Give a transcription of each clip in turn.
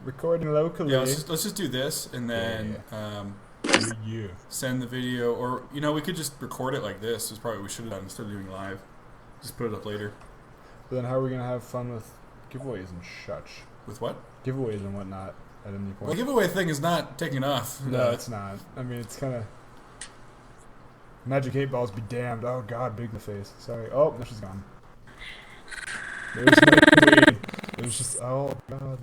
Recording locally. Yeah, let's just do this and then send the video, or we could just record it like this. Is probably what we should have done instead of doing live. Just put it up later. But then how are we gonna have fun with giveaways and such? With what? Giveaways and whatnot at any point. Well, giveaway thing is not taking off. No, it's not. I mean, it's kind of Magic 8 Balls be damned. Oh God, big in the face. Sorry. Oh, no, she's gone. There's no queen. There's just oh God.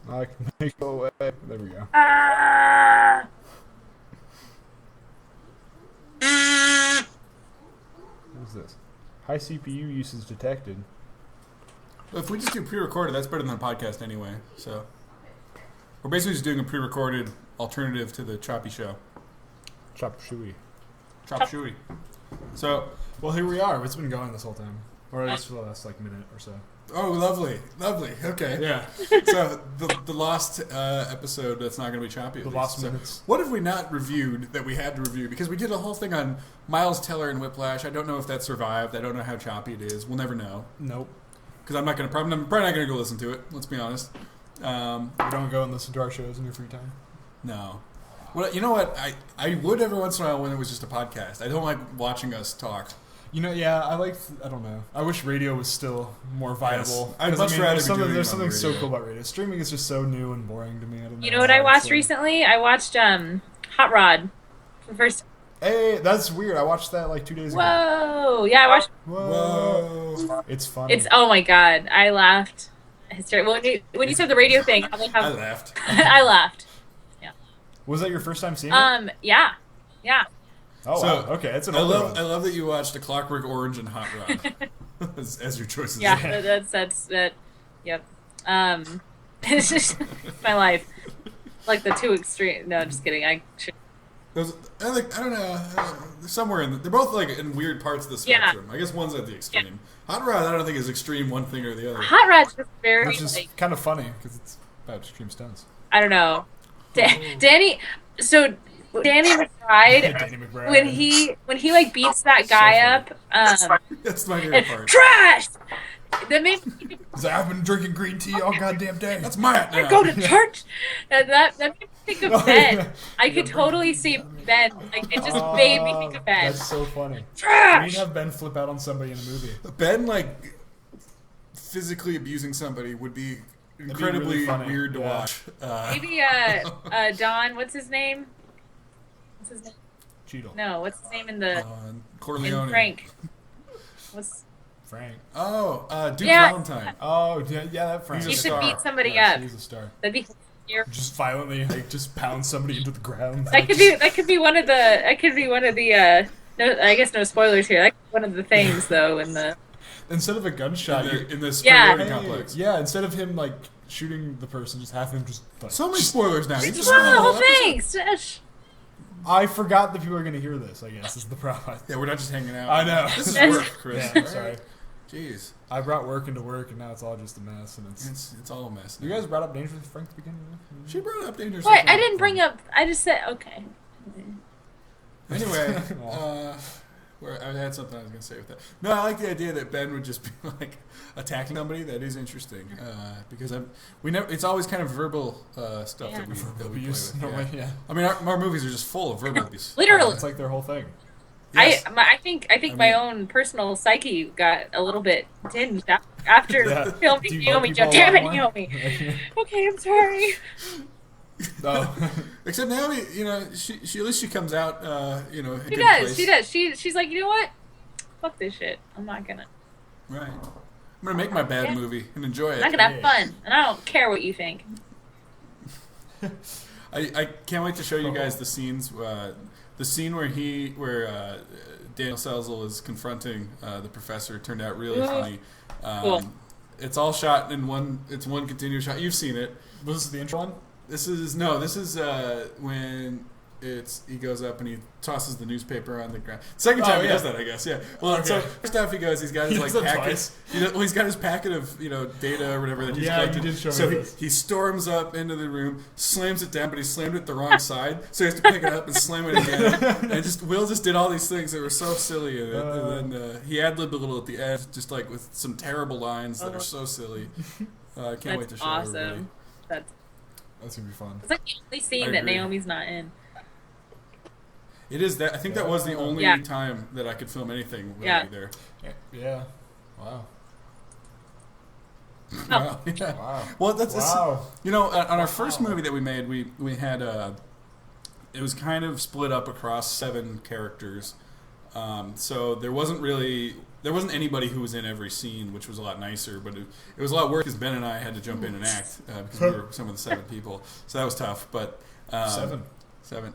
I can make it go away. There we go. What is this? High CPU usage detected. Well, if we just do pre-recorded, that's better than a podcast anyway. So we're basically just doing a pre-recorded alternative to the Choppy Show. Chop Shui. Chop Shui. So, well, here we are. It's been going this whole time, or at least for the last minute or so. Oh, lovely. Okay. Yeah. So the lost episode that's not going to be choppy. The lost minutes. What have we not reviewed that we had to review? Because we did a whole thing on Miles Teller and Whiplash. I don't know if that survived. I don't know how choppy it is. We'll never know. Nope. Because I'm probably not going to go listen to it. Let's be honest. You don't go and listen to our shows in your free time. No. Well, you know what? I would every once in a while when it was just a podcast. I don't like watching us talk. Yeah, I don't know. I wish radio was still more viable. Yes. I'd much rather there's something so cool about radio. Streaming is just so new and boring to me. I don't know. You know what I watched recently? I watched Hot Rod for the first time. Hey, that's weird. I watched that like 2 days ago. Whoa! Yeah, I watched. Whoa! It's funny. It's oh my God! I laughed. Well, when you said the radio thing, I laughed. I laughed. Yeah. Was that your first time seeing it? Yeah. Oh, so, wow. Okay, it's an I older one. love that you watched A Clockwork Orange and Hot Rod as your choices. Yeah, that's yep. It's just my life. Like the two extreme. No, just kidding. I don't know. Somewhere they're both like in weird parts of the spectrum. Yeah. I guess one's at the extreme. Yeah. Hot Rod, I don't think is extreme one thing or the other. Hot Rod's just very. Which is kind of funny because it's about extreme stunts. I don't know. Danny. So Danny McBride, when he like beats that guy up, that's my favorite part. Trash. That made me. I've been drinking green tea all goddamn day. That's my. I go to church. That made me think of Ben. Yeah. I could totally see Ben. Like it just made me think of Ben. That's so funny. Trash. We'd have Ben flip out on somebody in a movie. Ben like physically abusing somebody would be incredibly weird to watch. Maybe Don. What's his name? Cheadle. No, what's his name in the Corleone? In Frank. What's Frank? Oh, Duke Valentine. Oh, yeah, that Frank. He should beat somebody up. He's a star. That'd be just violently, just pound somebody into the ground. That could be one of the. No, I guess no spoilers here. That could be one of the things though in the. Instead of a gunshot in the spring complex. Yeah, instead of him like shooting the person, just have him just. Like, so many spoilers now. You just thanks. I forgot that people are going to hear this, I guess, is the problem. Yeah, we're not just hanging out. I know. This is work, Chris. Yeah, I'm sorry. Jeez. I brought work into work, and now it's all just a mess. And it's all a mess. You guys brought up Dangerous with Frank at the beginning? She brought up Dangerous with Frank. I didn't bring up... I just said... Okay. Anyway, I had something I was going to say with that. No, I like the idea that Ben would just be like attacking somebody. That is interesting because it's always kind of verbal stuff that we play with. Yeah. I mean, our movies are just full of verbal abuse. Literally, it's like their whole thing. Yes. I think my own personal psyche got a little bit tinged after filming Naomi. Damn it, Naomi. Okay, I'm sorry. No. Except Naomi, she at least she comes out, She does. She does. She's like, you know what? Fuck this shit. I'm not gonna. Right. I'm gonna make my bad movie and enjoy it. I'm not gonna have fun, and I don't care what you think. I can't wait to show you guys the scenes. The scene where Daniel Selzel is confronting the professor turned out really funny. Cool. It's all shot in one. It's one continuous shot. You've seen it. Was this the intro one? This is when he goes up and he tosses the newspaper on the ground. Second time he does that, I guess. Yeah. Well, so first time he goes, he's got his packet. He's got his packet of data or whatever that he's collected. You did show so me this. He storms up into the room, slams it down, but he slammed it the wrong side, so he has to pick it up and slam it again. And Will just did all these things that were so silly in it, and then he ad-libbed a little at the end, just like with some terrible lines that are so silly. I can't wait to show everybody. That's gonna be fun. It's like the only scene that Naomi's not in. It is that. I think that was the only time that I could film anything really there. Yeah. Wow. Wow. Yeah. Wow. Well, that's on our first movie that we made, we had it was kind of split up across 7 characters. So there wasn't anybody who was in every scene, which was a lot nicer, but it was a lot worse because Ben and I had to jump in and act because we were some of the 7 people. So that was tough. But 7.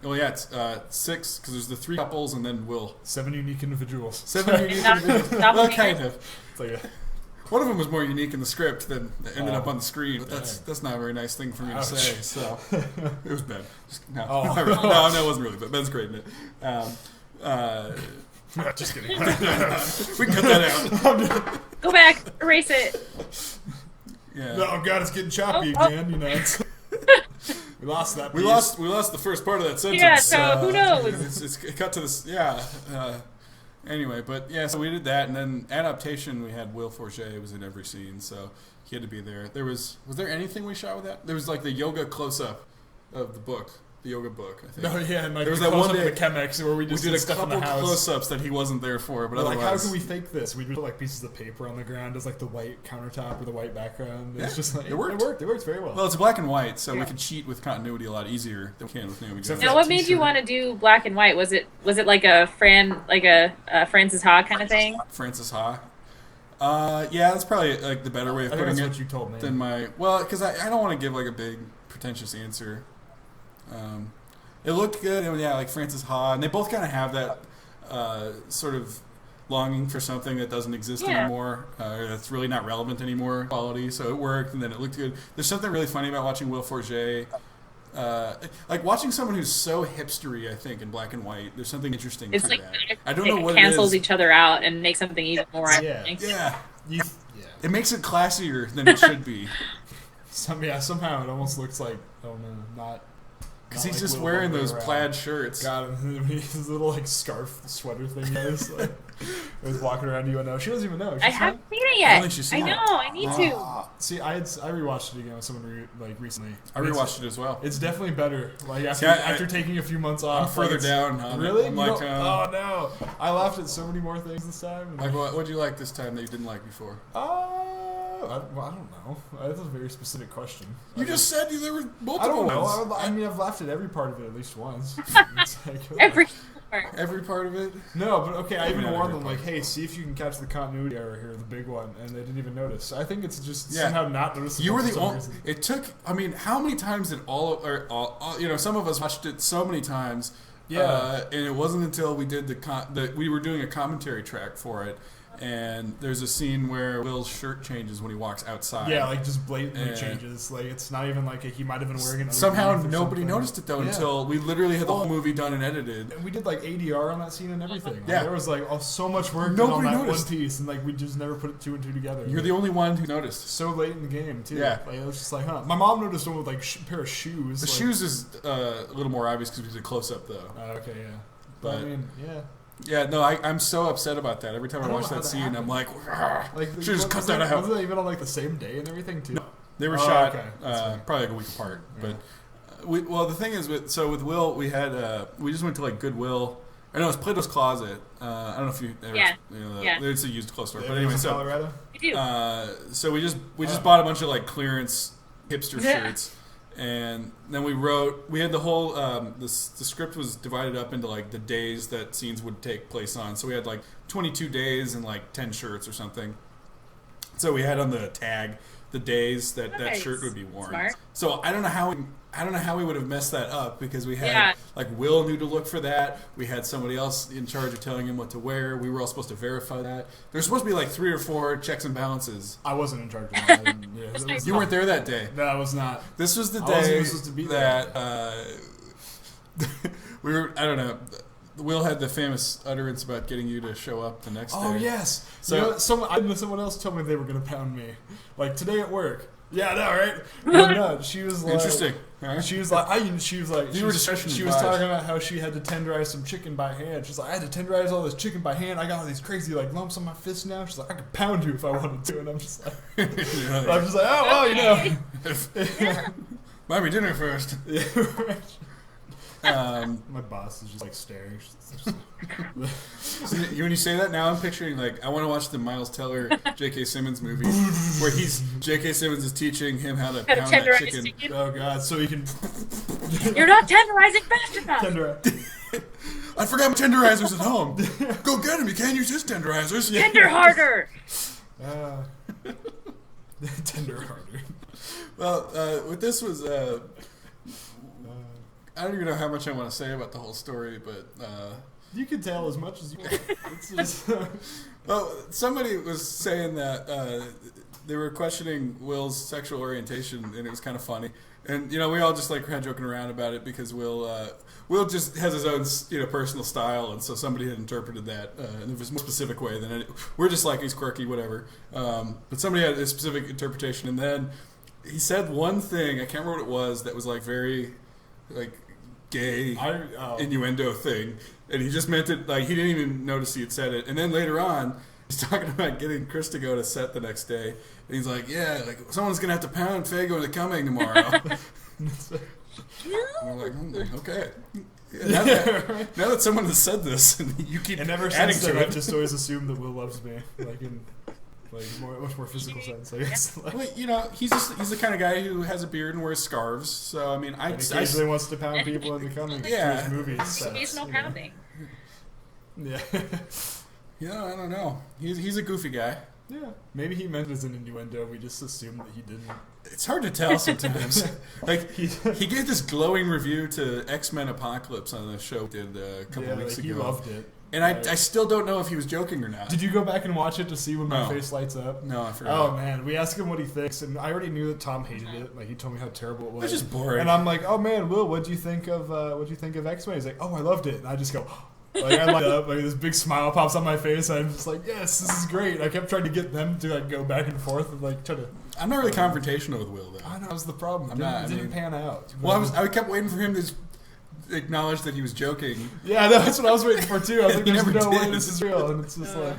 Well, yeah, it's 6 because there's the 3 couples and then Will. 7 unique individuals. 7 unique individuals. Well, kind of. It's like one of them was more unique in the script than ended up on the screen. But that's not a very nice thing for me to say. So it was Ben. No, it wasn't really. But Ben's great in it. Just kidding. We can cut that out. Go back, erase it. Yeah. Oh God, it's getting choppy again. We lost that. We lost the first part of that sentence. Yeah. So who knows? It's cut to this. Yeah. Anyway, but yeah, so we did that, and then adaptation. We had Will Forget was in every scene, so he had to be there. Was there anything we shot with that? There was like the yoga close up of the book. The yoga book, I think. Oh yeah, and like there was that one day the Chemex where we just did a stuff couple in the house. close-ups that he wasn't there for, but otherwise, like, how can we fake this? We just put like pieces of paper on the ground as like the white countertop or the white background. It's just like it worked. It worked very well. Well, it's black and white, so we could cheat with continuity a lot easier than we can with Naomi Jones. Now, what made you want to do black and white? Was it like a Francis Ha kind of thing? Francis Ha. Yeah, that's probably like the better way of putting it. What you told me. Than because I don't want to give like a big pretentious answer. It looked good, and like Francis Ha, and they both kind of have that sort of longing for something that doesn't exist anymore, that's really not relevant anymore quality, so it worked, and then it looked good. There's something really funny about watching Will Forget, like watching someone who's so hipstery, I think, in black and white. There's something interesting it's to like that. I don't know what cancels it is. each other out and makes something even more ironic. Yeah. It makes it classier than it should be. Somehow it almost looks like, not... Because he's just wearing those plaid shirts. Got him. His little like scarf sweater thing he has. Like, he's walking around. You know, she doesn't even know. I haven't seen it yet. I know. I need to. See, I rewatched it again with someone recently. I rewatched it as well. It's definitely better. Like after taking a few months off. I'm further down. Really? I'm like, oh no! I laughed at so many more things this time. Like, what did you like this time that you didn't like before? I don't know. That's a very specific question. You just said there were multiple I don't know. ones. I mean, I've laughed at every part of it at least once. Every part of it? No, but okay, I even warned them, like, hey, see if you can catch the continuity error here, the big one, and they didn't even notice. I think it's just somehow not noticeable. You were the only... It took... I mean, how many times did some of us watched it so many times, and it wasn't until we did we were doing a commentary track for it, and there's a scene where Will's shirt changes when he walks outside. Yeah, like just blatantly changes. Like it's not even like he might have been wearing it. Somehow nobody noticed it though until we literally had the whole movie done and edited. And we did like ADR on that scene and everything. Like, yeah, there was like so much work on that one piece, and like we just never put 2 and 2 together. You're the only one who noticed. So late in the game too. Yeah, like, it was just like, huh. My mom noticed one with like a pair of shoes. The shoes is a little more obvious because we did a close up though. Okay, yeah. But I mean, yeah. Yeah, no, I'm so upset about that. Every time I watch that scene, I'm like should just cut that out. Wasn't that even on like the same day and everything too? No, they were shot probably like a week apart. Yeah. But the thing is, with Will, we had we just went to like Goodwill. I know it's Plato's Closet. I don't know if you ever, it's a used clothes store. But anyway, so Colorado. We do. So we just bought a bunch of like clearance hipster shirts. And then we had the whole, the script was divided up into like the days that scenes would take place on. So we had like 22 days and like 10 shirts or something. So we had on the tag the days that that shirt would be worn. Smart. So I don't know how we would have messed that up because we had like Will knew to look for that. We had somebody else in charge of telling him what to wear. We were all supposed to verify that. There's supposed to be like 3 or 4 checks and balances. I wasn't in charge of that. You weren't there that day. No, I was not. This was the day supposed to be that I don't know. Will had the famous utterance about getting you to show up the next day. Oh, yes. So someone else told me they were going to pound me. Like, today at work. Yeah, I know, right? But no, she was like... Interesting. Huh? She was like... She was talking about how she had to tenderize some chicken by hand. She's like, I had to tenderize all this chicken by hand. I got all these crazy, like, lumps on my fist now. She's like, I could pound you if I wanted to. And I'm just like... oh, well, you know. Buy me dinner first. Yeah, my boss is just like staring. So when you say that, now I'm picturing like I want to watch the Miles Teller J.K. Simmons movie where J.K. Simmons is teaching him how to pound that chicken. Oh God! So he can. You're not tenderizing fast enough. I forgot my tenderizers at home. Go get him. You can't use his tenderizers. Tender harder. Tender harder. Well, what this was. I don't even know how much I want to say about the whole story, but... you can tell as much as you want. It's just... Well, somebody was saying that they were questioning Will's sexual orientation, and it was kind of funny. And, you know, we all just, like, kind of joking around about it because Will just has his own, you know, personal style, and so somebody had interpreted that in a more specific way than it. We're just like, he's quirky, whatever. But somebody had a specific interpretation, and then he said one thing, I can't remember what it was, that was, like, very... like gay innuendo thing, and he just meant it like he didn't even notice he had said it. And then later on, he's talking about getting Chris to go to set the next day, and he's like, "Yeah, like someone's gonna have to pound Fago into coming tomorrow." And I'm like, okay. Yeah, now that someone has said this, and you keep and ever adding since to then, it, I've just always assumed that Will loves me, like in much more physical sense, I guess. Like, well, you know, he's the kind of guy who has a beard and wears scarves. So I mean, I occasionally wants to pound people into coming to his movies. Occasional pounding. Yeah. Yeah, I don't know. He's a goofy guy. Yeah. Maybe he meant it as an innuendo. We just assumed that he didn't. It's hard to tell sometimes. Like he gave this glowing review to X-Men Apocalypse on the show did a couple weeks ago. He loved it. And I still don't know if he was joking or not. Did you go back and watch it to see when my face lights up? No, I forgot. Oh, man. We asked him what he thinks, and I already knew that Tom hated it. Like, he told me how terrible it was. It's just boring. And I'm like, oh, man, Will, what'd you think of X-Men? He's like, oh, I loved it. And I just go, like, I light up. Like, this big smile pops on my face, and I'm just like, yes, this is great. I kept trying to get them to, like, go back and forth and, like, try to... I'm not really confrontational with Will, though. I know, that was the problem. It didn't pan out. Well, I kept waiting for him to acknowledge that he was joking. Yeah, that's what I was waiting for too. I was like, "There's no way did. this is real," and it's just like.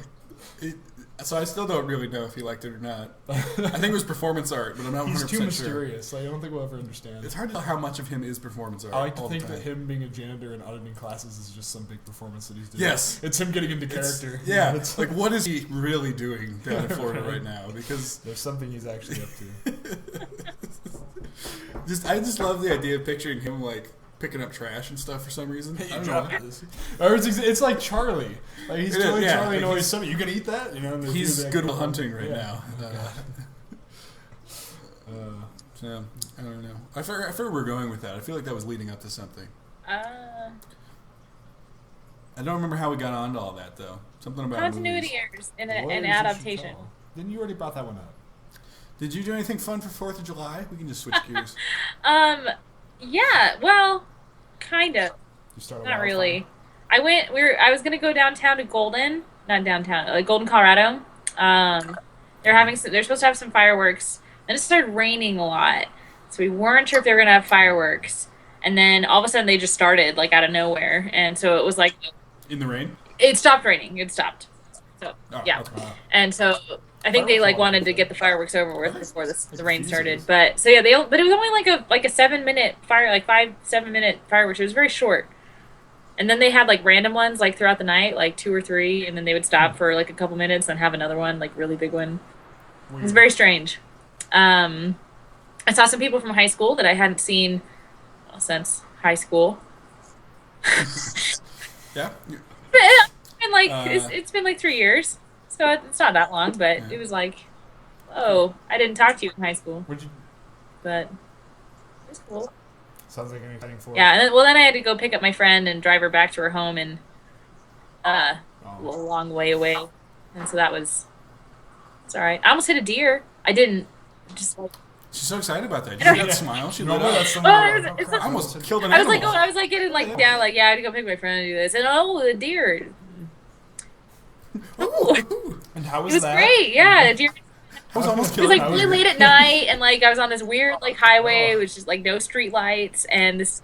So I still don't really know if he liked it or not. I think it was performance art, but I'm not 100% sure. He's too mysterious. Like, I don't think we'll ever understand. It's hard to know how much of him is performance art. I like to think that him being a janitor and auditing classes is just some big performance that he's doing. Yes, it's him getting into character. Yeah, it's like what is he really doing down in Florida right now? Because there's something he's actually up to. I just love the idea of picturing him like picking up trash and stuff for some reason. I don't know. Or it's like Charlie. Like he's doing Charlie and always something. You gonna eat that? You know. He's good at hunting right now. So I don't know. I forgot where we're going with that. I feel like that was leading up to something. I don't remember how we got on to all that though. Something about continuity errors and adaptation. Then you already brought that one up. Did you do anything fun for 4th of July? We can just switch gears. Yeah. Well. Kind of. Not really. I was gonna go downtown to Golden, not downtown, like Golden, Colorado. They're supposed to have some fireworks. Then it started raining a lot, so we weren't sure if they were gonna have fireworks. And then all of a sudden they just started like out of nowhere, and so it was like. In the rain. It stopped raining. It stopped. So yeah, okay. And so. I think they like wanted to get the fireworks over with before the rain started, but so yeah, but it was only like a 7-minute fire, like 5-7 minute fireworks. It was very short, and then they had like random ones like throughout the night, like 2 or 3, and then they would stop for like a couple minutes and have another one, like really big one. Weird. It was very strange. I saw some people from high school that I hadn't seen since high school. Yeah, but it's been like 3 years. So it's not that long, but it was like, oh, I didn't talk to you in high school. But it's cool. Sounds like an exciting for. Yeah, and then I had to go pick up my friend and drive her back to her home, and a long way away, and so that was. It's all right. I almost hit a deer. I didn't. Just like. She's so excited about that. Did you see that smile? She lit up. It's I almost killed an I was animal. like, I was like getting like down, like I had to go pick my friend and do this, and a deer. Ooh. And how was it was that? Great, yeah. The deer. I was almost It was killed. like really late at night, and like I was on this weird like highway, which is like no street lights, and this.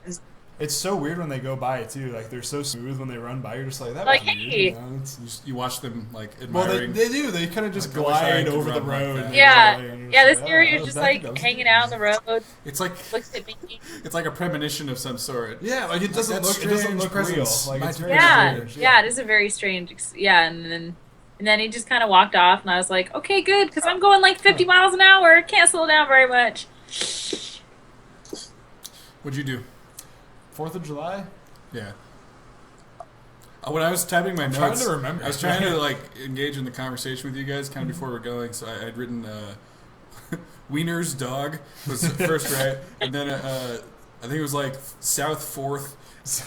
It's so weird when they go by too. Like they're so smooth when they run by. You're just like that. Like, was hey. weird, You watch them like admiring. Well, they do. They kind of just Like, I wish I glide could over the run like road. that. Yeah, this like, deer is just like hanging out on the road. It's like Looks at me. it's like a premonition of some sort. Yeah, like it doesn't That's look. It doesn't strange look presence. real. Like My it's very Yeah, strange. yeah, it is a very strange. Yeah, and then he just kind of walked off, and I was like, okay, good, because I'm going like 50 miles an hour. Can't slow down very much. What'd you do? 4th of July. Yeah. When I was typing my notes, trying to remember. I was trying to like engage in the conversation with you guys kind of before we're going. So I'd written Wiener's dog was first, right, and then I think it was like South 4th,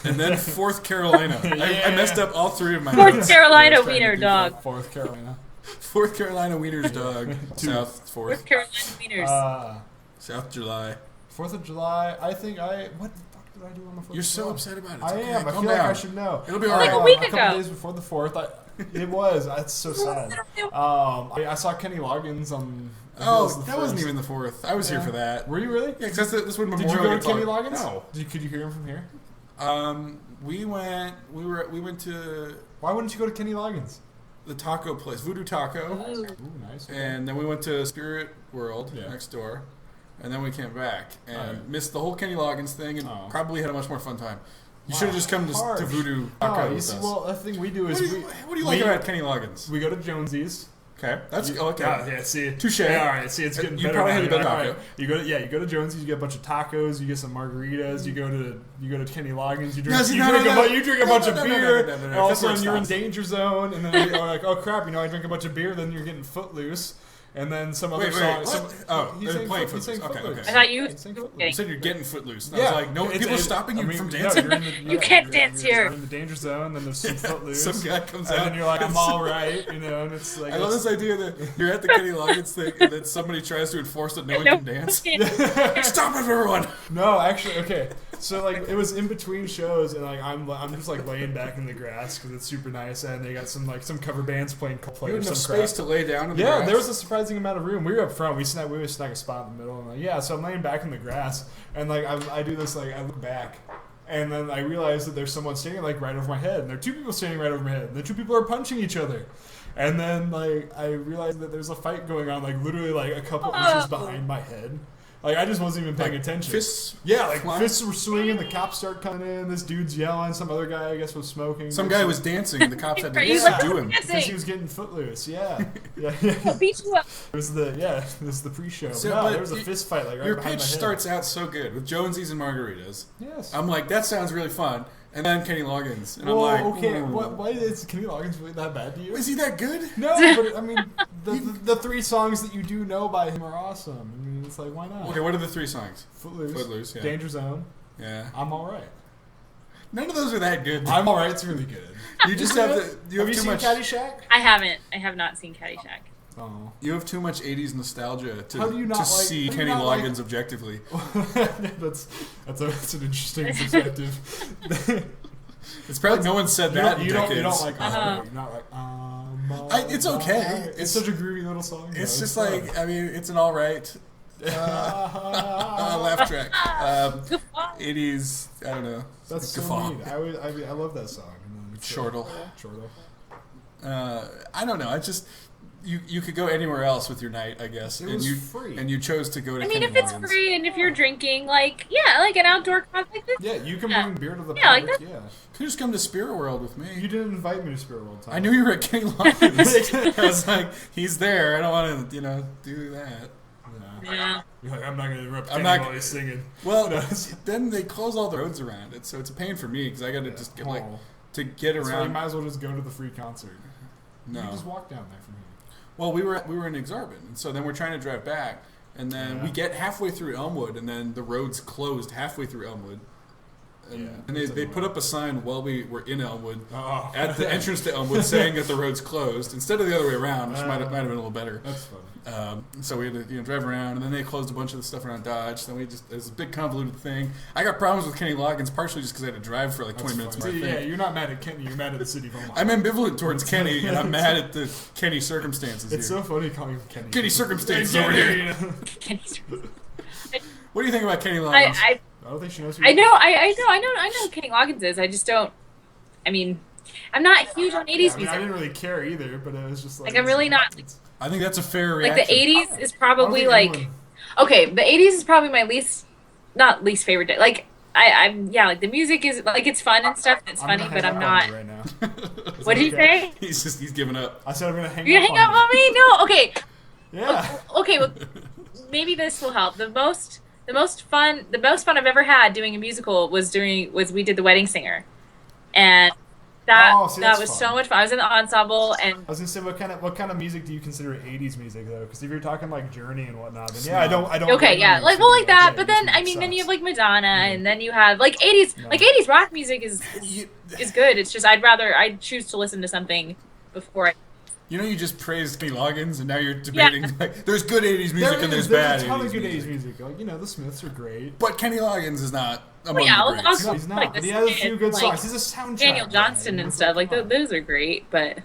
and then 4th Carolina. Yeah. I messed up all three of my 4th notes. Carolina I was trying to wiener do dog. 4th Carolina. 4th Carolina Wiener's dog. South 4th. 4th Carolina wieners. South July. 4th of July. I think what the fuck did I do on the 4th? You're of so July? upset about it. It's I okay. am. I Calm feel like down. I should know. It'll be all right. Like a week A couple ago. days before the 4th. It was. That's so sad. I saw Kenny Loggins on. Oh, the that wasn't 1st. even the 4th. I was here for that. Were you really? Yeah, because that's when Did Memorial you go to gets Kenny on. Loggins? No. Could you hear him from here? We went to Why wouldn't you go to Kenny Loggins? the taco place, Voodoo Taco, Ooh. Ooh, nice. and then we went to Spirit World Yeah. next door, and then we came back and Alright. missed the whole Kenny Loggins thing, and Oh. probably had a much more fun time. You Wow, should have just come to harsh. Voodoo Taco Oh, you with see, us. well, the thing we do What is do you like about Kenny Loggins? we go to Jonesy's. Okay, that's okay. Yeah, see, Touche. Yeah, all right, see, it's getting You better. probably now. had a better All right. taco. You go to Jonesy's. You get a bunch of tacos. You get some margaritas. You go to Kenny Loggins. You drink. No, see, you no, drink no, a no. bu- you drink a No, bunch no, of no, no, beer. no, no, no, no. And all of a That's where it sudden you're in stops. danger zone. And then you're like, oh crap! I drink a bunch of beer. Then you're getting Footloose. And then some other Wait, song. what? Some, Oh, he's they're saying playing he's saying Footloose. Okay, Footloose. okay. I thought you. He's saying Footloose. You said you're getting Footloose. And Yeah, I was like, no, it's- people are it's- stopping you I mean, from no, dancing. you're in the- You can't dance you're here. in the danger zone. Then there's some Footloose. Some guy comes and out. then you're like, I'm all right, and it's like. I love this idea that you're at the Kenny Loggins thing and then somebody tries to enforce that no one can dance. Stop it, everyone! No, actually, okay. So like it was in between shows, and like I'm just like laying back in the grass because it's super nice, and they got some cover bands playing Coldplay You or had enough some space crap. to lay down in the Yeah, grass. there was a surprising amount of room. We were up front. We snag a spot in the middle, and like yeah. So I'm laying back in the grass, and like I do this like I look back. And then I realize that there's someone standing like right over my head, and there are two people standing right over my head. And the two people are punching each other, and then like I realized that there's a fight going on, like literally like a couple inches behind my head. Like I just wasn't even paying attention. Fists. Yeah, like flying. fists were swinging. The cops start coming in. This dude's yelling. Some other guy, I guess, was smoking. Some guy was dancing and the cops had to Are you subdue him. because he was getting footloose. Yeah, yeah. I'll beat you up. It was the pre-show. So, no, but there was a fist fight like right Your behind pitch my head. starts out so good with Jonesy's and margaritas. Yes. I'm like, that sounds really fun. And then Kenny Loggins. And well, I'm like, okay. ooh. Why is Kenny Loggins really that bad to you? Is he that good? No, but I mean, the three songs that you do know by him are awesome. I mean, it's like, why not? Okay, what are the three songs? Footloose, Footloose, yeah. Danger Zone, Yeah. I'm Alright. None of those are that good. I'm Alright's really good. You just have the, you have you too seen much. Caddyshack? I haven't. I have not seen Caddyshack. Oh. You have too much '80s nostalgia How do you not to like- see how do you Kenny not like- Loggins objectively. that's an interesting perspective. It's probably no one said that in you decades. don't like Uh-huh. you're not like It's okay. It's such a groovy little song. though. It's just fun. like, I mean, it's an all right laugh track. 80s, I don't know. That's so Guffaw. neat. I love that song. And then it's Chortle. Chortle. I don't know. I just you could go anywhere else with your night, I guess. It and was you free. and you chose to go to I mean, Kenny if it's Loggins. free and if you're drinking, like an outdoor concert like this. Yeah, you can Yeah. bring beer to the Yeah, like park. that- Yeah. Could just come to Spirit World with me. You didn't invite me to Spirit World Time. I knew you were at Kenny Loggins. I was like, he's there. I don't want to, do that. Yeah. You're like, I'm not going to interrupt I'm Kenny not- while he's singing. Well, then they close all the roads around it, so it's a pain for me because I got to just get Oh. to get That's why you around. might as well just go to the free concert. You No. can just walk down there from here. Well, we were in Exarban, and so then we're trying to drive back, and then we get halfway through Elmwood, and then the road's closed halfway through Elmwood. And they put up a sign while we were in Elmwood at the Oh. entrance to Elmwood saying that the road's closed instead of the other way around, which might have been a little better. That's funny. So we had to drive around, and then they closed a bunch of the stuff around Dodge. Then it was a big convoluted thing. I got problems with Kenny Loggins partially just because I had to drive for like 20 minutes. See, yeah, you're not mad at Kenny. You're mad at the city of Omaha. I'm ambivalent towards Kenny, and I'm mad at the Kenny circumstances. It's here. so funny calling him Kenny. Kenny circumstances over here. What do you think about Kenny Loggins? I don't think she knows who I know who Kenny Loggins is. I just don't. I mean, I'm not huge on 80s music. I didn't really care either, but it was just like I'm really not. I think that's a fair reaction. Like the 80s is probably like. Okay, the 80s is probably my not least favorite. Like like the music is like it's fun and stuff. And it's funny, but I'm not. Right now. What did you say? He's giving up. I said I'm gonna hang. You're gonna hang up on me? No. Okay. Yeah. Okay. Well, maybe this will help. The most fun I've ever had doing a musical was we did The Wedding Singer, and that was fun. So much fun. I was in the ensemble, and I was gonna say what kind of music do you consider 80s music though? Because if you're talking like Journey and whatnot, then I don't. Okay, yeah, like that. But then I mean, then you have like Madonna, and then you have like 80s rock music is good. It's just I'd choose to listen to something before I. You just praised Kenny Loggins, and now you're debating like there's good 80s music and there's bad 80s music. There's a ton of good 80s music. Like the Smiths are great, but Kenny Loggins is not among the greats. No, he's not. Like but he has a few good songs. He's a soundtrack. Daniel Johnston and stuff like those are great, but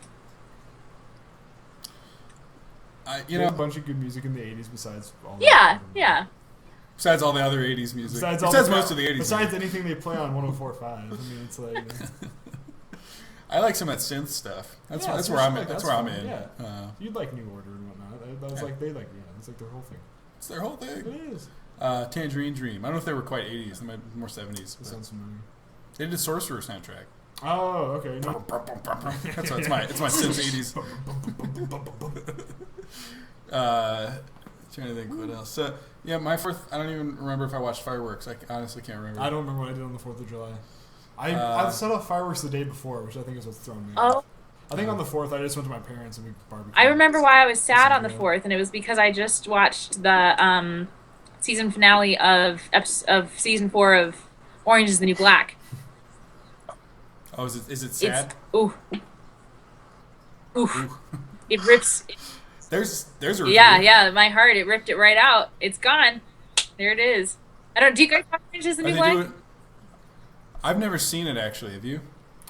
a bunch of good music in the 80s besides all. Yeah. Besides all the other 80s music. Besides most of the 80s. Besides anything they play on 104.5. I mean, it's like. I like some of that synth stuff. That's where I'm at. That's where I'm in. Yeah. You'd like New Order and whatnot. That was like they like it's like their whole thing. It's their whole thing. It is. Tangerine Dream. I don't know if they were quite 80s. They might be more 70s. That sounds familiar. They did Sorcerer soundtrack. Oh, okay. No. It's my synth 80s. Trying to think what else. So my 4th. I don't even remember if I watched fireworks. I honestly can't remember. I don't remember what I did on the 4th of July. I set off fireworks the day before, which I think is what's throwing me off. I think on the 4th, I just went to my parents and we barbecued. I remember why I was sad on the 4th, and it was because I just watched the season finale of season 4 of Orange Is the New Black. Oh, is it sad? Ooh. It rips. There's a review. Yeah, my heart, it ripped it right out. It's gone. There it is. Do you guys watch Orange Is the New Black? I've never seen it, actually. Have you?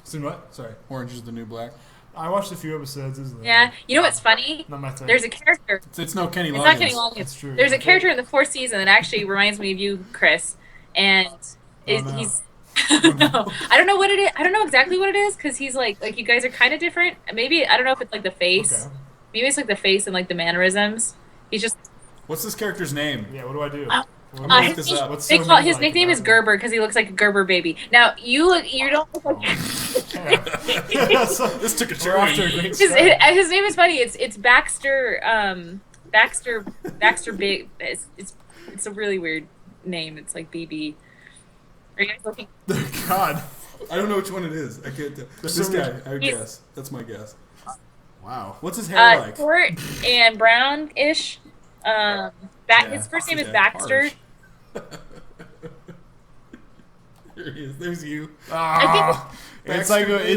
Seen what? Sorry. Orange Is the New Black. I watched a few episodes. Yeah. You know what's funny? Not my thing. There's a character. It's no Kenny Loggins. It's not Kenny Loggins. That's true. There's a character in the 4th season that actually reminds me of you, Chris. And he's... No. I don't know what it is. I don't know exactly what it is, because he's like you guys are kind of different. Maybe, I don't know if it's like the face. Okay. Maybe it's like the face and like the mannerisms. He's just... What's this character's name? Yeah, what do I do? His nickname is Gerber because he looks like a Gerber baby. Now you don't look like. This took a turn. His name is funny. It's Baxter. Baxter Big. It's a really weird name. It's like BB. Are you guys looking? God, I don't know which one it is. I can't tell. This guy. I guess that's my guess. Wow. What's his hair like? Short and brownish. His first name is Baxter. There he is. There's you. It's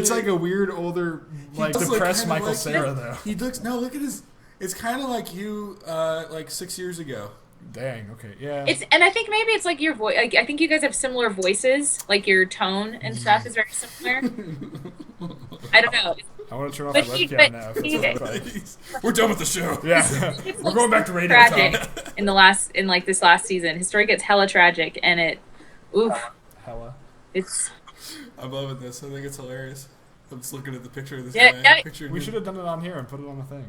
like a weird older depressed Michael Cera though. He looks look at his. It's kind of like you, like 6 years ago. Dang. Okay. Yeah. And I think maybe it's like your voice. Like, I think you guys have similar voices. Like your tone and stuff is very similar. I don't know. I want to turn off the webcam now. We're done with the show. Yeah, we're going back to radio. Tragic in this last season. His story gets hella tragic, and it, hella. I'm loving this. I think it's hilarious. I'm just looking at the picture of this guy. Yeah. We should have done it on here and put it on the thing.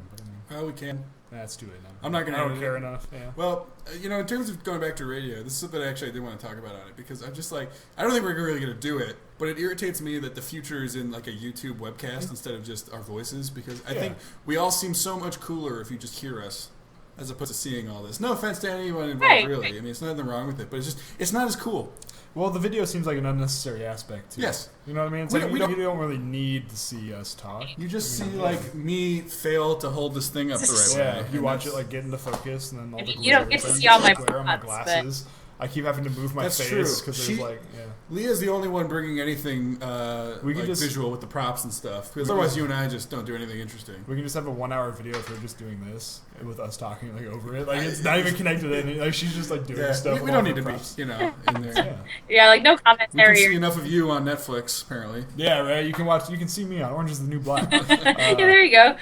Oh, we can. That's too late now. I'm not going to. I don't care enough. Yeah. Well, in terms of going back to radio, this is something actually I did want to talk about on it because I'm just like, I don't think we're really going to do it, but it irritates me that the future is in like a YouTube webcast instead of just our voices because I think we all seem so much cooler if you just hear us as opposed to seeing all this. No offense to anyone involved, really. I mean, there's nothing wrong with it, but it's not as cool. Well, the video seems like an unnecessary aspect, too. Yes. You know what I mean? It's you don't really need to see us talk. You just see, me fail to hold this thing up the right way. Yeah, you watch it, get into focus, and then all the you don't get to see all my glare on my glasses. I keep having to move my That's face true. because there's like, yeah. Leah's the only one bringing anything We can like just- visual with the props and stuff. Because otherwise, you and I just don't do anything interesting. We can just have a 1 hour video of her just doing this with us talking like over it. Like it's not even connected to anything. Like she's just like doing stuff. We don't need to be, in there. Yeah. Yeah, like no We can commentary. see enough of you on Netflix, apparently. Yeah, right. You can see me on Orange Is the New Black. Yeah, there you go.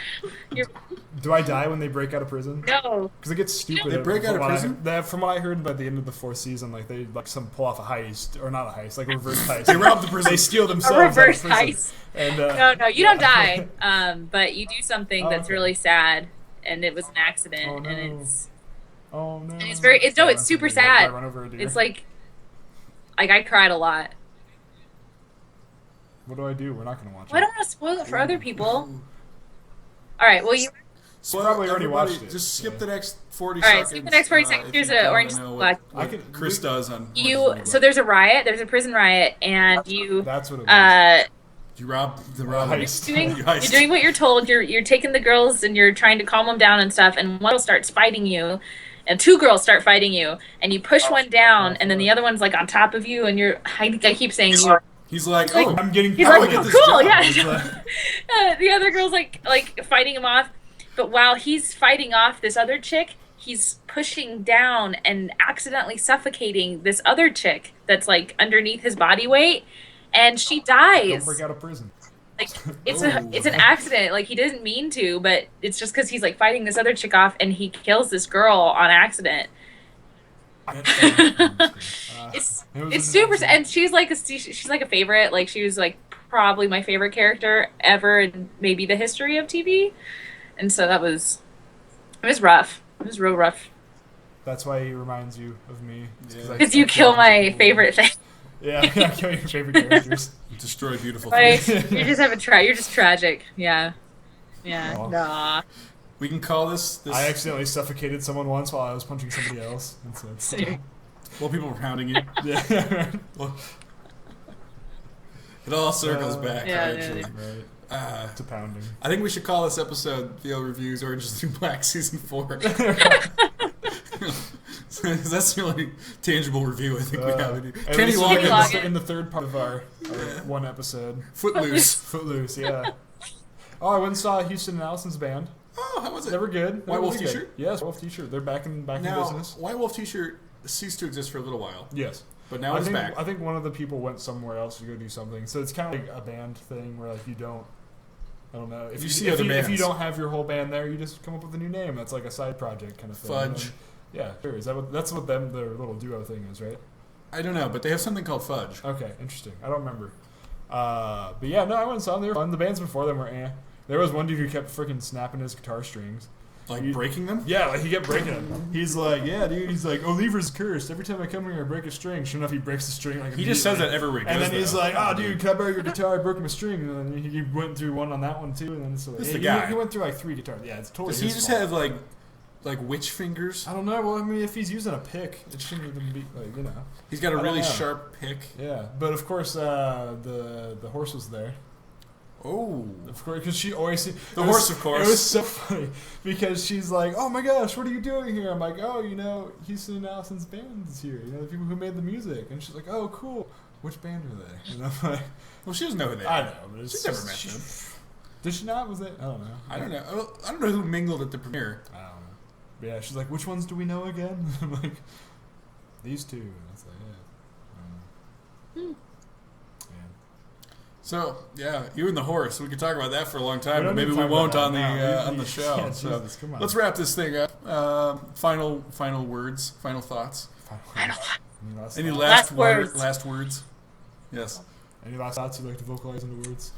Do I die when they break out of prison? No. Because it gets stupid. They break out of prison? From what I heard, by the end of the 4th season, like they like some pull off a heist or not a heist, like a reverse heist. They rob the prison. They steal A themselves. out of reverse prison. heist. And, No, you don't die. But you do something that's okay. really sad, and it was an accident, Oh, no. and it's Oh no. and it's very it's super I sad. run over a deer. It's like I cried a lot. What do I do? We're not gonna watch Well, I it. don't want to spoil it for other people. All right. Well, you. So Probably already everybody, watched it. just skip Yeah. the next 40 All right, seconds. skip the next 40 seconds. if Here's you a don't Orange know Black. what I can- Chris does on Orange is the You. New So Black. there's a riot. There's a prison riot, and you. That's what it was. You rob the robber. Heist. You're doing what you're told. You're taking the girls and you're trying to calm them down and stuff. And one girl starts fighting you, and 2 girls start fighting you, and you push one down, and then the other one's like on top of you, and you're. I keep saying you. He's like, Like- oh, I'm getting. He's How do like, I get oh, this cool, job? yeah. It's like- The other girl's like fighting him off, but while he's fighting off this other chick, he's pushing down and accidentally suffocating this other chick that's like underneath his body weight, and she Don't dies. break out of prison. Like it's Oh. it's an accident. Like he didn't mean to, but it's just because he's like fighting this other chick off, and he kills this girl on accident. It's It was it's an super, accident. and she's like a favorite. Like she was like probably my favorite character ever in maybe the history of TV, and so it was rough. It was real rough That's why he reminds you of me. Yeah. because you kill my favorite thing. Yeah, I kill your favorite characters. destroy beautiful Like, things. you just have you're just tragic. Yeah. Aw. Nah. We can call this. I accidentally suffocated someone once while I was punching somebody else. And so it's, Well, people were pounding you. yeah. Well, it all circles back, Yeah, actually. Right. To pounding. I think we should call this episode VO Reviews Orange is the New Black Season 4. That's the only tangible review I think we have. At Kenny least Loggins, in the third part of our one episode. Footloose. Footloose, yeah. Oh, I went and saw Houston and Allison's band. Oh, how was it? They were good. They White were Wolf really good. t-shirt? Yes, Wolf t-shirt. They're back in Now, business. White Wolf T-shirt ceased to exist for a little while, Yes. but now I it's think, back. I think one of the people went somewhere else to go do something. So it's kind of like a band thing where like you don't. I don't know. If You you, see if, other you, if you bands. don't have your whole band there, you just come up with a new name. That's like a side project kind of thing. Fudge. And, yeah, sure. Is that what that's what their little duo thing is, right? I don't know, but they have something called Fudge. Okay, interesting. I don't remember. But yeah, no, I went and saw them. They were fun. The bands before them were eh. There was one dude who kept freaking snapping his guitar strings. Like You- breaking them? Yeah, like he kept breaking them. He's like, yeah, dude. He's like, Oliver's cursed. Every time I come here, I break a string. Sure enough, he breaks the string. Like He just says immediately. that everywhere he goes. And then he's though. like, oh, dude, can I borrow your guitar? I broke my string. And then he went through one on that one, too. And then so This is he, the guy. he went through like 3 guitars. Yeah, it's totally Does he his just fault. have like witch fingers? I don't know. Well, I mean, if he's using a pick, it shouldn't even be, like, you know. He's got a I don't really know. sharp pick. Yeah. But, of course, the horse was there. Oh. Of course, because she always... The horse, of course. It was so funny, because she's like, oh my gosh, what are you doing here? I'm like, oh, you know, Houston and Allison's band is here. You know, the people who made the music. And she's like, oh, cool. Which band are they? And I'm like... Well, she doesn't know who they are. I know, but it's She's never just- met them. Did she not? Was it? I don't know. I don't know. I don't know who mingled at the premiere. I don't know. But yeah, she's like, which ones do we know again? I'm like, these 2. And I was like, yeah. I don't know. Yeah. So yeah, you and the horse. We could talk about that for a long We time, don't but maybe need we to talk won't about on the that now. on the show. Yeah, so Jesus, come on. let's wrap this thing up. Final words. Final thoughts. Any Last words. Last words. Yes. Any last thoughts you'd like to vocalize into words?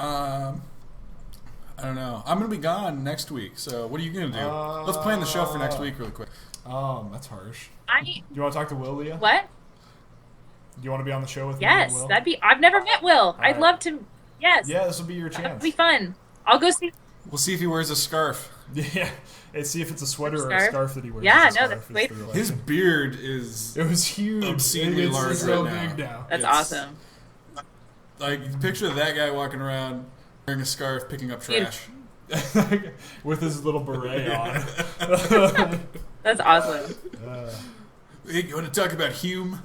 I don't know. I'm gonna be gone next week. So what are you gonna do? Let's plan the show for next week really quick. That's harsh. I Do you want to talk to Will, Leah? what? Do you want to be on the show with me Yes, and Will? that'd be. I've never met Will. I'd right. love to. Yes, Yeah, this will be your that'd chance. be fun. I'll go see. We'll see if he wears a scarf. Yeah, and see if it's a sweater or a Scarf? scarf that he wears. Yeah, It's a no, scarf, that's is the His relation. beard is It was huge. obscenely it's large so right now. big now. That's It's- awesome. like picture that guy walking around wearing a scarf, picking up trash. With his little beret on. That's awesome. Hey, you want to talk about Hume?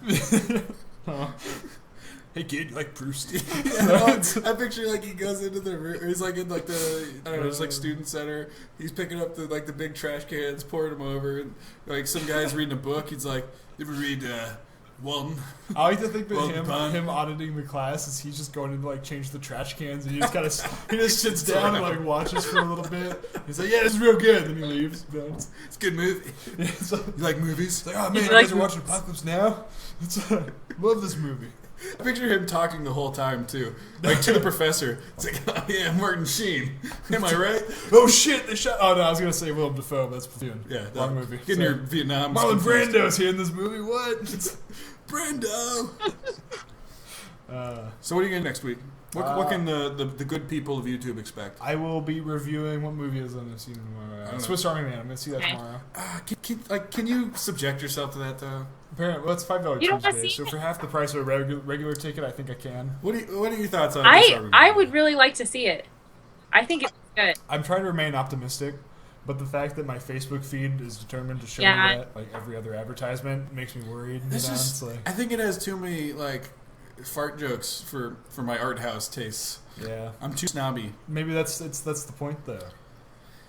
Hey kid, you like Proust? I picture like he goes into he's like in like the I don't know, it's like student center. He's picking up the big trash cans, pouring them over, and like some guy's reading a book. He's like, "You ever read Walton?" I like to think that him auditing the class is he's just going in to like change the trash cans, and he just kind of sits down and like watches for a little bit. He's like, "Yeah, it's real good," and he leaves. It's a good movie. You like movies? It's like, oh man, you guys are watching Apocalypse Now. Love this movie. I picture him talking the whole time too, like to the professor. It's like, oh, yeah, Martin Sheen. Am I right? Oh shit, they shot. Oh no, I was gonna say Willem Dafoe. That's Platoon. Yeah, wrong movie. Getting your Vietnam. Marlon Brando's here in this movie. What? Brando. So what are you getting next week? What can the good people of YouTube expect? I will be reviewing what movie is on the scene tomorrow. Swiss Army Man. I'm gonna see that tomorrow. Can you subject yourself to that though? Apparently, well, it's $5 Tuesday. So for half the price of a regular ticket, I think I can. What are your thoughts on? I would really like to see it. I think it's good. I'm trying to remain optimistic, but the fact that my Facebook feed is determined to show me that, like every other advertisement, makes me worried. I think it has too many like fart jokes for my art house tastes. Yeah, I'm too snobby. Maybe that's the point though.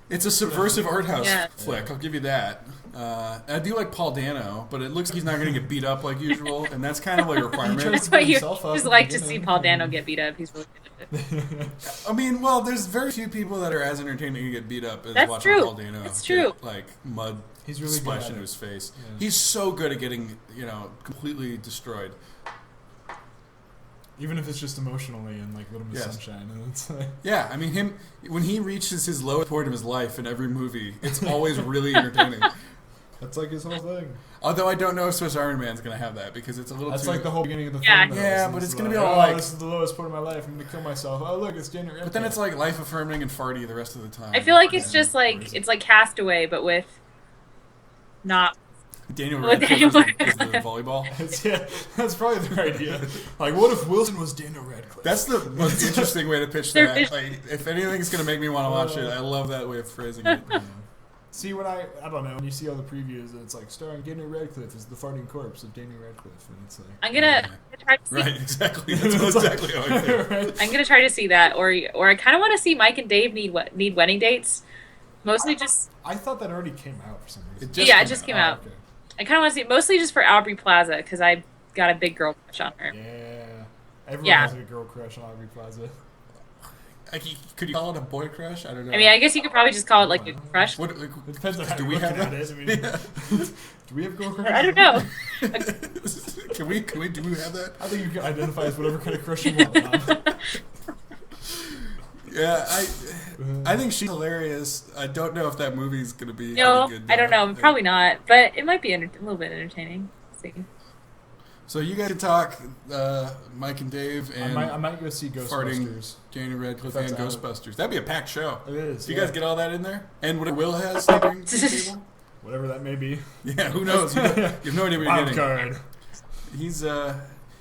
It's a subversive art house flick. I'll give you that. I do like Paul Dano, but it looks like he's not going to get beat up like usual, and that's kind of like a requirement. That's why you just like to see Paul Dano get beat up. He's really good at it. I mean, well, there's very few people that are as entertaining to get beat up as watching Paul Dano. That's true. Get, like mud he's really splashed into his face. Yeah. He's so good at getting completely destroyed. Even if it's just emotionally and like Little Miss Sunshine. And it's like... Yeah, I mean, when he reaches his lowest point of his life in every movie, it's always really entertaining. That's like his whole thing. Although I don't know if Swiss Army Man's going to have that because it's a little That's too... like the whole beginning of the film. Yeah, but it's going to be all like... this is the lowest point of my life. I'm going to kill myself. Oh, look, it's Daniel Radcliffe. But then it's like life-affirming and farty the rest of the time. I feel like it's just like... It's like Castaway, but with... Not... Daniel Radcliffe is the volleyball. That's probably the idea. Like, what if Wilson was Daniel Radcliffe? That's the most interesting way to pitch that. Like, if anything's going to make me want to watch it, I love that way of phrasing it. Yeah. See, I don't know, when you see all the previews, and it's like, starring Daniel Radcliffe as the farting corpse of Daniel Radcliffe, and it's like... I'm gonna try to see... Right, exactly. That's exactly how I feel. I'm gonna try to see that, or I kind of want to see Mike and Dave need wedding dates. Mostly just... I thought that already came out for some reason. It just came out. Okay. I kind of want to see, mostly just for Aubrey Plaza, because I got a big girl crush on her. Yeah. Everyone has a girl crush on Aubrey Plaza. Could you call it a boy crush? I don't know. I mean, I guess you could probably just call it like a crush. It depends on how do we have that? I mean, do we have girl crush? I don't know. Do we have that? I think you can identify as whatever kind of crush you want. Yeah, I think she's hilarious. I don't know if that movie's going to be good. I don't know. Probably not. But it might be a little bit entertaining. Let's see. So you guys can talk, Mike and Dave, and I might go see Ghostbusters. Daniel Radcliffe and Ghostbusters. That'd be a packed show. It is. Do you guys get all that in there? And what Will has during the table? Whatever that may be. Yeah, who knows? You have no idea what you're getting. Card.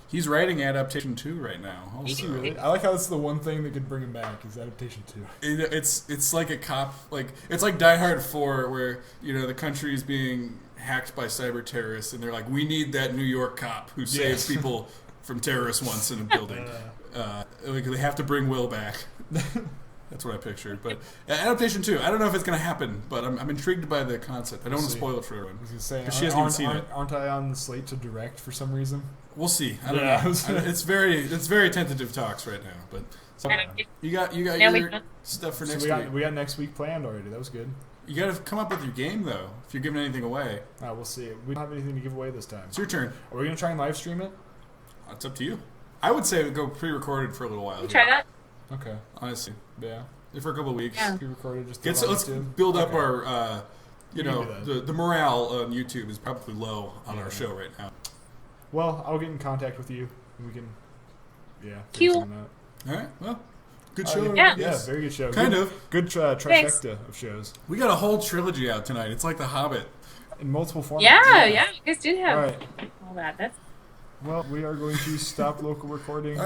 He's writing Adaptation 2 right now. Also. Is he really? I like how that's the one thing that could bring him back is Adaptation 2. It's like a cop, it's like Die Hard 4 where the country is being hacked by cyber terrorists and they're like, we need that New York cop who saves people from terrorists once in a building. They have to bring Will back. That's what I pictured. But Adaptation 2, I don't know if it's going to happen, but I'm intrigued by the concept. I don't want to spoil it for everyone. I was going to say, she hasn't even seen it. Aren't I on the slate to direct for some reason? We'll see. I don't know. It's very tentative talks right now. But you got your stuff for next week. We got next week planned already. That was good. You got to come up with your game though. If you're giving anything away, we'll see. We don't have anything to give away this time. It's your turn. Are we going to try and live stream it? It's up to you. I would say go pre-recorded for a little while. Try that. Okay. Honestly, yeah. For a couple of weeks. Yeah. Pre-recorded. Let's build up our. The morale on YouTube is probably low on our show right now. Well, I'll get in contact with you, and we can. Yeah. Cool. All right. Well. Good show. Yeah, very good show. Kind of. Good trifecta of shows. We got a whole trilogy out tonight. It's like The Hobbit. In multiple formats. Yeah, you guys did have all all that. Well, we are going to stop local recording.